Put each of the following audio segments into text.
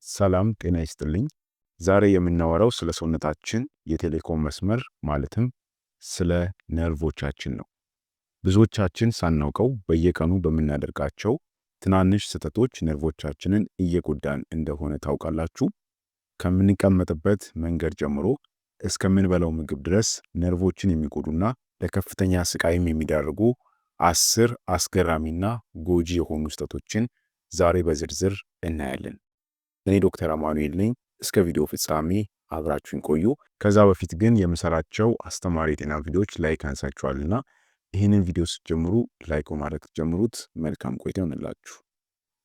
ሰላም ጤና ይስጥልኝ። ዛሬ የምናወራው ስለ ሰውነታችን የቴሌኮም መስመር ማለትም ስለ ነርቮቻችን ነው። ብዙዎቻችን ሳናውቀው በየቀኑ በምናደርጋቸው ትናንሽ ስህተቶች ነርቮቻችንን እየጎዳን እንደሆነ ታውቃላችሁ? ከምንቀመጥበት መንገድ ጀምሮ እስከምንበላው ምግብ ድረስ ነርቮችን የሚጎዱና ለከፍተኛ ስቃይም የሚዳርጉ 10 አስገራሚና ጎጂ የሆኑ ስህተቶችን ዛሬ በዝርዝር እናያለን። እኔ ዶክተር አማኑኤል ነኝ። እስከ ቪዲዮ ፍጻሜ አብራችሁን ቆዩ። ከዛ በፊት ግን የምሰራቸው አስተማሪ የጤና ቪዲዮዎች ላይክ አንሳችኋልና ይህንን ቪዲዮ ስትጀምሩ ላይክ በማድረግ ጀምሩት። መልካም ቆይታ ይሆንላችሁ።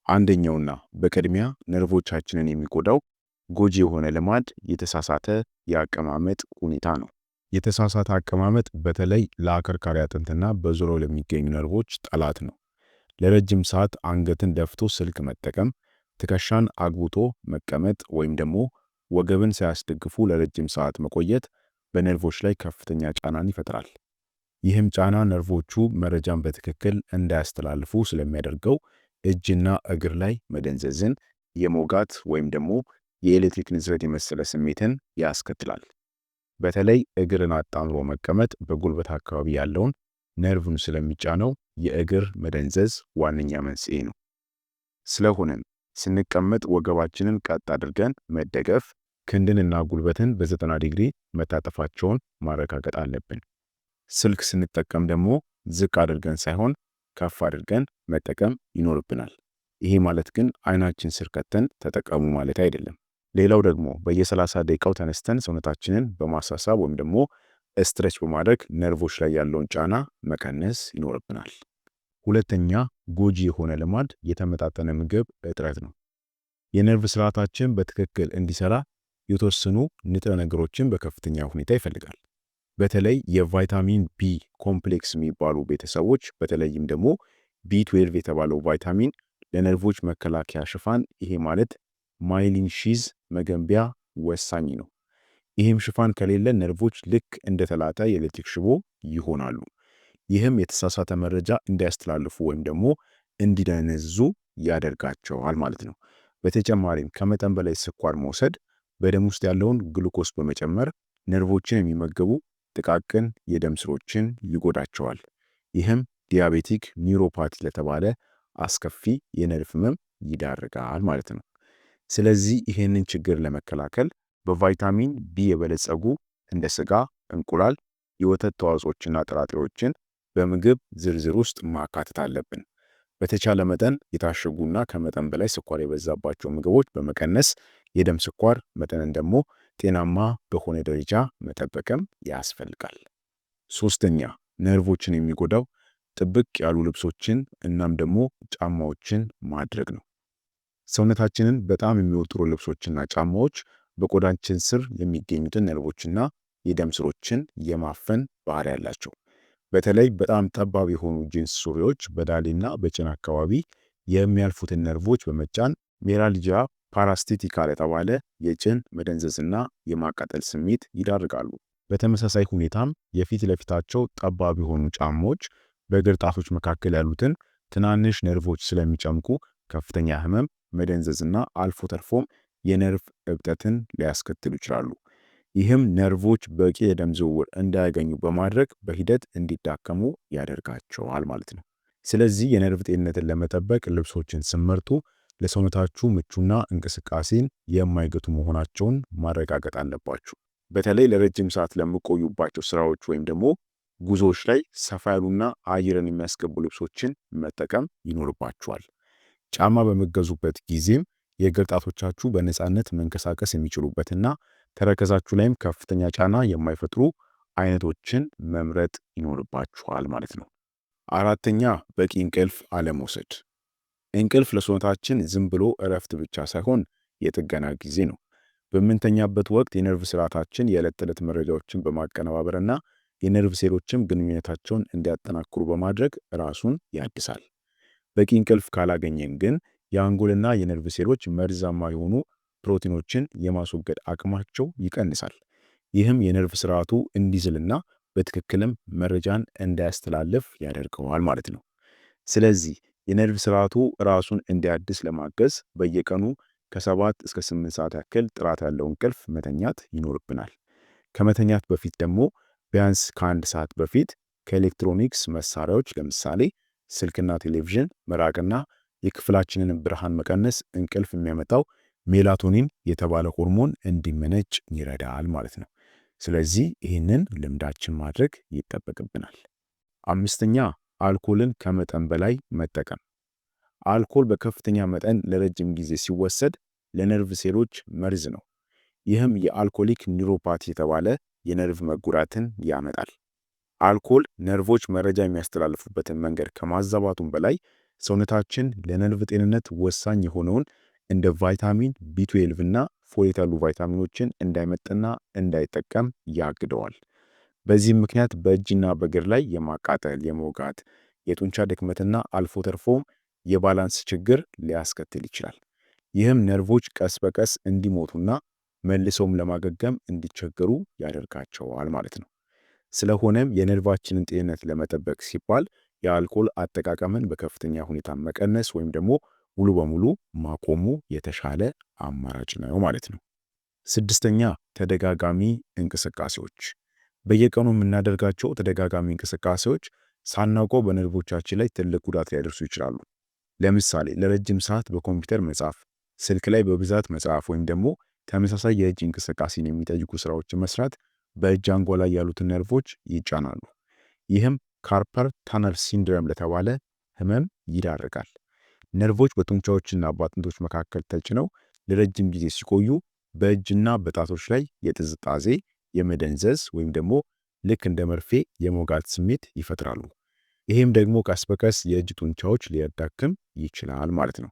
አንደኛውና በቅድሚያ ነርቮቻችንን የሚጎዳው ጎጂ የሆነ ልማድ የተሳሳተ የአቀማመጥ ሁኔታ ነው። የተሳሳተ አቀማመጥ በተለይ ለአከርካሪ አጥንትና በዙሪያው ለሚገኙ ነርቮች ጠላት ነው። ለረጅም ሰዓት አንገትን ደፍቶ ስልክ መጠቀም፣ ትከሻን አግብቶ መቀመጥ ወይም ደግሞ ወገብን ሳያስደግፉ ለረጅም ሰዓት መቆየት በነርቮች ላይ ከፍተኛ ጫናን ይፈጥራል። ይህም ጫና ነርቮቹ መረጃን በትክክል እንዳያስተላልፉ ስለሚያደርገው እጅና እግር ላይ መደንዘዝን፣ የመውጋት ወይም ደግሞ የኤሌክትሪክ ንዝረት የመሰለ ስሜትን ያስከትላል። በተለይ እግርን አጣምሮ መቀመጥ በጉልበት አካባቢ ያለውን ነርቭን ስለሚጫነው የእግር መደንዘዝ ዋነኛ መንስኤ ነው። ስለሆነም ስንቀመጥ ወገባችንን ቀጥ አድርገን መደገፍ፣ ክንድንና ጉልበትን በ90 ዲግሪ መታጠፋቸውን ማረጋገጥ አለብን። ስልክ ስንጠቀም ደግሞ ዝቅ አድርገን ሳይሆን ከፍ አድርገን መጠቀም ይኖርብናል። ይሄ ማለት ግን አይናችን ስር ከተን ተጠቀሙ ማለት አይደለም። ሌላው ደግሞ በየ30 ደቂቃው ተነስተን ሰውነታችንን በማሳሳብ ወይም ደግሞ ስትሬች በማድረግ ነርቮች ላይ ያለውን ጫና መቀነስ ይኖርብናል። ሁለተኛ ጎጂ የሆነ ልማድ የተመጣጠነ ምግብ እጥረት ነው። የነርቭ ስርዓታችን በትክክል እንዲሰራ የተወሰኑ ንጥረ ነገሮችን በከፍተኛ ሁኔታ ይፈልጋል። በተለይ የቫይታሚን ቢ ኮምፕሌክስ የሚባሉ ቤተሰቦች በተለይም ደግሞ ቢ12 የተባለው ቫይታሚን ለነርቮች መከላከያ ሽፋን ይሄ ማለት ማይሊን ሺዝ መገንቢያ ወሳኝ ነው። ይህም ሽፋን ከሌለ ነርቮች ልክ እንደተላጠ የኤሌክትሪክ ሽቦ ይሆናሉ። ይህም የተሳሳተ መረጃ እንዳያስተላልፉ ወይም ደግሞ እንዲደነዝዙ ያደርጋቸዋል ማለት ነው። በተጨማሪም ከመጠን በላይ ስኳር መውሰድ በደም ውስጥ ያለውን ግሉኮስ በመጨመር ነርቮችን የሚመገቡ ጥቃቅን የደም ስሮችን ይጎዳቸዋል። ይህም ዲያቤቲክ ኒውሮፓቲ ለተባለ አስከፊ የነርቭ ህመም ይዳርጋል ማለት ነው። ስለዚህ ይህንን ችግር ለመከላከል በቫይታሚን ቢ የበለጸጉ እንደ ስጋ፣ እንቁላል፣ የወተት ተዋጽኦችና ጥራጥሬዎችን በምግብ ዝርዝር ውስጥ ማካተት አለብን። በተቻለ መጠን የታሸጉና ከመጠን በላይ ስኳር የበዛባቸው ምግቦች በመቀነስ የደም ስኳር መጠንን ደግሞ ጤናማ በሆነ ደረጃ መጠበቅም ያስፈልጋል። ሶስተኛ ነርቮችን የሚጎዳው ጥብቅ ያሉ ልብሶችን እናም ደግሞ ጫማዎችን ማድረግ ነው። ሰውነታችንን በጣም የሚወጥሩ ልብሶችና ጫማዎች በቆዳችን ስር የሚገኙትን ነርቮችና የደም ስሮችን የማፈን ባህሪ ያላቸው። በተለይ በጣም ጠባብ የሆኑ ጂንስ ሱሪዎች በዳሌና በጭን አካባቢ የሚያልፉትን ነርቮች በመጫን ሜራልጂያ ፓራስቲቲካ ለተባለ የጭን መደንዘዝና የማቃጠል ስሜት ይዳርጋሉ። በተመሳሳይ ሁኔታም የፊት ለፊታቸው ጠባብ የሆኑ ጫማዎች በእግር ጣቶች መካከል ያሉትን ትናንሽ ነርቮች ስለሚጨምቁ ከፍተኛ ህመም፣ መደንዘዝና አልፎ ተርፎም የነርቭ እብጠትን ሊያስከትሉ ይችላሉ። ይህም ነርቮች በቂ የደም ዝውውር እንዳያገኙ በማድረግ በሂደት እንዲዳከሙ ያደርጋቸዋል ማለት ነው። ስለዚህ የነርቭ ጤንነትን ለመጠበቅ ልብሶችን ስመርጡ ለሰውነታችሁ ምቹና እንቅስቃሴን የማይገቱ መሆናቸውን ማረጋገጥ አለባችሁ። በተለይ ለረጅም ሰዓት ለሚቆዩባቸው ስራዎች ወይም ደግሞ ጉዞዎች ላይ ሰፋ ያሉና አየርን የሚያስገቡ ልብሶችን መጠቀም ይኖርባችኋል። ጫማ በመገዙበት ጊዜም የእግር ጣቶቻችሁ በነፃነት መንቀሳቀስ የሚችሉበትና ተረከዛችሁ ላይም ከፍተኛ ጫና የማይፈጥሩ አይነቶችን መምረጥ ይኖርባችኋል ማለት ነው። አራተኛ በቂ እንቅልፍ አለመውሰድ። እንቅልፍ ለሰውነታችን ዝም ብሎ እረፍት ብቻ ሳይሆን የጥገና ጊዜ ነው። በምንተኛበት ወቅት የነርቭ ስርዓታችን የዕለት ተዕለት መረጃዎችን በማቀነባበርና የነርቭ ሴሎችም ግንኙነታቸውን እንዲያጠናክሩ በማድረግ ራሱን ያድሳል። በቂ እንቅልፍ ካላገኘን ግን የአንጎልና የነርቭ ሴሎች መርዛማ የሆኑ ፕሮቲኖችን የማስወገድ አቅማቸው ይቀንሳል። ይህም የነርቭ ስርዓቱ እንዲዝልና በትክክልም መረጃን እንዳያስተላልፍ ያደርገዋል ማለት ነው። ስለዚህ የነርቭ ስርዓቱ ራሱን እንዲያድስ ለማገዝ በየቀኑ ከ7 እስከ 8 ሰዓት ያክል ጥራት ያለው እንቅልፍ መተኛት ይኖርብናል። ከመተኛት በፊት ደግሞ ቢያንስ ከ1 ሰዓት በፊት ከኤሌክትሮኒክስ መሳሪያዎች ለምሳሌ ስልክና ቴሌቪዥን መራቅና የክፍላችንን ብርሃን መቀነስ እንቅልፍ የሚያመጣው ሜላቶኒን የተባለ ሆርሞን እንዲመነጭ ይረዳል ማለት ነው። ስለዚህ ይህንን ልምዳችን ማድረግ ይጠበቅብናል። 5ኛ አልኮልን ከመጠን በላይ መጠቀም። አልኮል በከፍተኛ መጠን ለረጅም ጊዜ ሲወሰድ ለነርቭ ሴሎች መርዝ ነው። ይህም የአልኮሊክ ኒውሮፓቲ የተባለ የነርቭ መጉዳትን ያመጣል። አልኮል ነርቮች መረጃ የሚያስተላልፉበትን መንገድ ከማዛባቱም በላይ ሰውነታችን ለነርቭ ጤንነት ወሳኝ የሆነውን እንደ ቫይታሚን ቢ12 እና ፎሌት ያሉ ቫይታሚኖችን እንዳይመጥና እንዳይጠቀም ያግደዋል። በዚህም ምክንያት በእጅና በእግር ላይ የማቃጠል፣ የመውጋት፣ የጡንቻ ድክመትና አልፎ ተርፎም የባላንስ ችግር ሊያስከትል ይችላል። ይህም ነርቮች ቀስ በቀስ እንዲሞቱና መልሰውም ለማገገም እንዲቸገሩ ያደርጋቸዋል ማለት ነው። ስለሆነም የነርቫችንን ጤንነት ለመጠበቅ ሲባል የአልኮል አጠቃቀምን በከፍተኛ ሁኔታ መቀነስ ወይም ደግሞ ሙሉ በሙሉ ማቆሙ የተሻለ አማራጭ ነው ማለት ነው። 6ኛ ተደጋጋሚ እንቅስቃሴዎች። በየቀኑ የምናደርጋቸው ተደጋጋሚ እንቅስቃሴዎች ሳናውቀው በነርቮቻችን ላይ ትልቅ ጉዳት ሊያደርሱ ይችላሉ። ለምሳሌ ለረጅም ሰዓት በኮምፒውተር መጻፍ፣ ስልክ ላይ በብዛት መጻፍ ወይም ደግሞ ተመሳሳይ የእጅ እንቅስቃሴን የሚጠይቁ ስራዎችን መስራት በእጅ አንጓ ላይ ያሉትን ነርቮች ይጫናሉ። ይህም ካርፐል ታነል ሲንድረም ለተባለ ህመም ይዳርጋል። ነርቮች በጡንቻዎችና በአጥንቶች መካከል ተጭነው ለረጅም ጊዜ ሲቆዩ በእጅና በጣቶች ላይ የጥዝጣዜ፣ የመደንዘዝ ወይም ደግሞ ልክ እንደ መርፌ የመውጋት ስሜት ይፈጥራሉ። ይህም ደግሞ ቀስ በቀስ የእጅ ጡንቻዎች ሊያዳክም ይችላል ማለት ነው።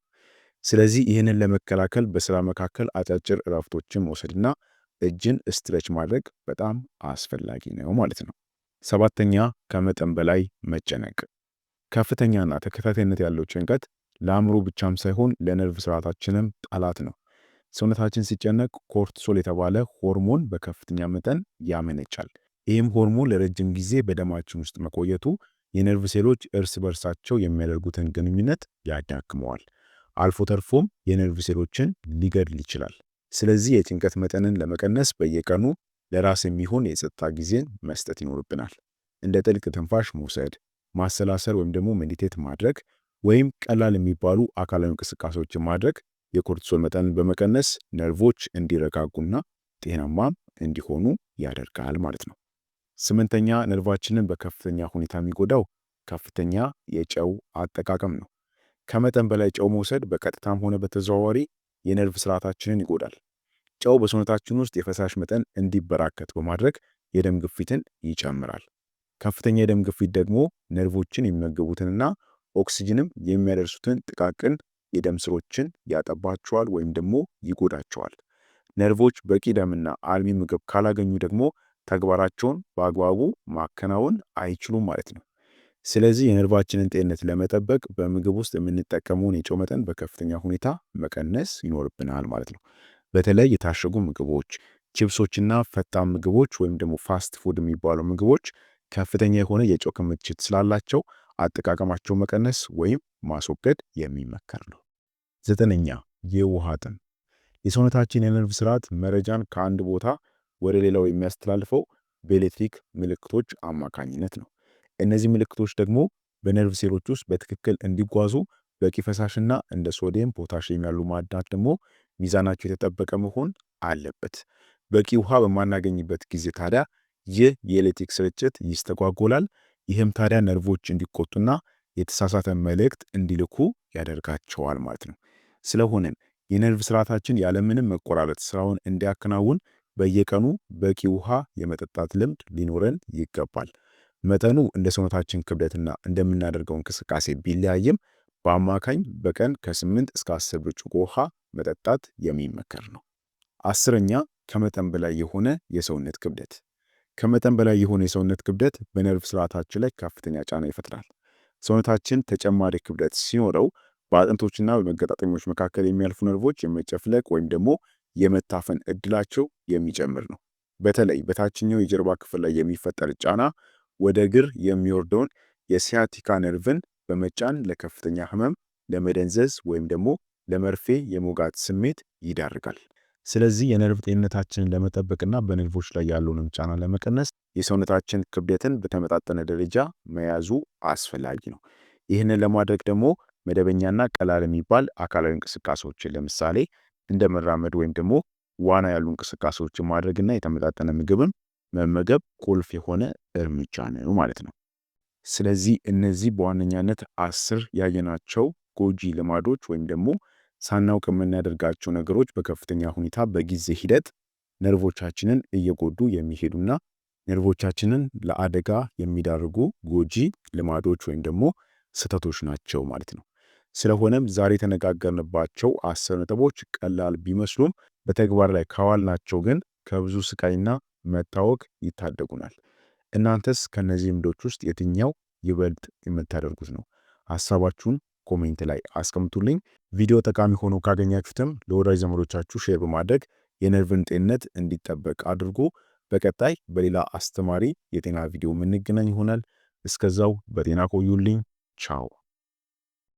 ስለዚህ ይህንን ለመከላከል በስራ መካከል አጫጭር እረፍቶችን መውሰድና እጅን ስትሬች ማድረግ በጣም አስፈላጊ ነው ማለት ነው። 7ኛ ከመጠን በላይ መጨነቅ። ከፍተኛና ተከታታይነት ያለው ጭንቀት ለአእምሮ ብቻም ሳይሆን ለነርቭ ስርዓታችንም ጠላት ነው። ሰውነታችን ሲጨነቅ ኮርቲሶል የተባለ ሆርሞን በከፍተኛ መጠን ያመነጫል። ይህም ሆርሞን ለረጅም ጊዜ በደማችን ውስጥ መቆየቱ የነርቭ ሴሎች እርስ በርሳቸው የሚያደርጉትን ግንኙነት ያዳክመዋል። አልፎ ተርፎም የነርቭ ሴሎችን ሊገድል ይችላል። ስለዚህ የጭንቀት መጠንን ለመቀነስ በየቀኑ ለራስ የሚሆን የጸጥታ ጊዜን መስጠት ይኖርብናል። እንደ ጥልቅ ትንፋሽ መውሰድ፣ ማሰላሰል ወይም ደግሞ ሜዲቴት ማድረግ ወይም ቀላል የሚባሉ አካላዊ እንቅስቃሴዎችን ማድረግ የኮርቲሶል መጠንን በመቀነስ ነርቮች እንዲረጋጉና ጤናማም እንዲሆኑ ያደርጋል ማለት ነው። 8ኛ ነርቫችንን በከፍተኛ ሁኔታ የሚጎዳው ከፍተኛ የጨው አጠቃቀም ነው። ከመጠን በላይ ጨው መውሰድ በቀጥታም ሆነ በተዘዋዋሪ የነርቭ ስርዓታችንን ይጎዳል። ጨው በሰውነታችን ውስጥ የፈሳሽ መጠን እንዲበራከት በማድረግ የደም ግፊትን ይጨምራል። ከፍተኛ የደም ግፊት ደግሞ ነርቮችን የሚመገቡትንና ኦክሲጅንም የሚያደርሱትን ጥቃቅን የደም ስሮችን ያጠባቸዋል ወይም ደግሞ ይጎዳቸዋል። ነርቮች በቂ ደምና አልሚ ምግብ ካላገኙ ደግሞ ተግባራቸውን በአግባቡ ማከናወን አይችሉም ማለት ነው። ስለዚህ የነርቫችንን ጤንነት ለመጠበቅ በምግብ ውስጥ የምንጠቀመውን የጨው መጠን በከፍተኛ ሁኔታ መቀነስ ይኖርብናል ማለት ነው። በተለይ የታሸጉ ምግቦች፣ ቺፕሶችና ፈጣን ምግቦች ወይም ደግሞ ፋስት ፉድ የሚባሉ ምግቦች ከፍተኛ የሆነ የጨው ክምችት ስላላቸው አጠቃቀማቸው መቀነስ ወይም ማስወገድ የሚመከር ነው። 9ኛ የውሃ ጥም። የሰውነታችን የነርቭ ስርዓት መረጃን ከአንድ ቦታ ወደ ሌላው የሚያስተላልፈው በኤሌክትሪክ ምልክቶች አማካኝነት ነው። እነዚህ ምልክቶች ደግሞ በነርቭ ሴሎች ውስጥ በትክክል እንዲጓዙ በቂ ፈሳሽና እንደ ሶዲየም፣ ፖታሺየም ያሉ ማዕድናት ደግሞ ሚዛናቸው የተጠበቀ መሆን አለበት። በቂ ውሃ በማናገኝበት ጊዜ ታዲያ ይህ የኤሌክትሪክ ስርጭት ይስተጓጎላል። ይህም ታዲያ ነርቮች እንዲቆጡና የተሳሳተ መልእክት እንዲልኩ ያደርጋቸዋል ማለት ነው። ስለሆነም የነርቭ ስርዓታችን ያለምንም መቆራረጥ ስራውን እንዲያከናውን በየቀኑ በቂ ውሃ የመጠጣት ልምድ ሊኖረን ይገባል። መጠኑ እንደ ሰውነታችን ክብደትና እንደምናደርገው እንቅስቃሴ ቢለያይም በአማካኝ በቀን ከ8 እስከ 10 ብርጭቆ ውሃ መጠጣት የሚመከር ነው። 10ኛ ከመጠን በላይ የሆነ የሰውነት ክብደት። ከመጠን በላይ የሆነ የሰውነት ክብደት በነርቭ ስርዓታችን ላይ ከፍተኛ ጫና ይፈጥራል። ሰውነታችን ተጨማሪ ክብደት ሲኖረው በአጥንቶችና በመገጣጠሚያዎች መካከል የሚያልፉ ነርቮች የመጨፍለቅ ወይም ደግሞ የመታፈን እድላቸው የሚጨምር ነው። በተለይ በታችኛው የጀርባ ክፍል ላይ የሚፈጠር ጫና ወደ እግር የሚወርደውን የሲያቲካ ነርቭን በመጫን ለከፍተኛ ህመም፣ ለመደንዘዝ ወይም ደግሞ ለመርፌ የመውጋት ስሜት ይዳርጋል። ስለዚህ የነርቭ ጤንነታችንን ለመጠበቅና በነርቮች ላይ ያለውን ጫና ለመቀነስ የሰውነታችን ክብደትን በተመጣጠነ ደረጃ መያዙ አስፈላጊ ነው። ይህንን ለማድረግ ደግሞ መደበኛና ቀላል የሚባል አካላዊ እንቅስቃሴዎችን ለምሳሌ እንደ መራመድ ወይም ደግሞ ዋና ያሉ እንቅስቃሴዎችን ማድረግና የተመጣጠነ ምግብን መመገብ ቁልፍ የሆነ እርምጃ ነው ማለት ነው። ስለዚህ እነዚህ በዋነኛነት 10 ያየናቸው ጎጂ ልማዶች ወይም ደግሞ ሳናውቅ የምናደርጋቸው ነገሮች በከፍተኛ ሁኔታ በጊዜ ሂደት ነርቮቻችንን እየጎዱ የሚሄዱና ነርቮቻችንን ለአደጋ የሚዳርጉ ጎጂ ልማዶች ወይም ደግሞ ስህተቶች ናቸው ማለት ነው። ስለሆነም ዛሬ የተነጋገርንባቸው 10 ነጥቦች ቀላል ቢመስሉም በተግባር ላይ ካዋልናቸው ግን ከብዙ ስቃይና መታወክ ይታደጉናል። እናንተስ ከነዚህ ልምዶች ውስጥ የትኛው ይበልጥ የምታደርጉት ነው? ሐሳባችሁን ኮሜንት ላይ አስቀምጡልኝ። ቪዲዮ ጠቃሚ ሆኖ ካገኛችሁትም ለወዳጅ ዘመዶቻችሁ ሼር በማድረግ የነርቭን ጤንነት እንዲጠበቅ አድርጉ። በቀጣይ በሌላ አስተማሪ የጤና ቪዲዮ የምንገናኝ ይሆናል። እስከዛው በጤና ቆዩልኝ። ቻው።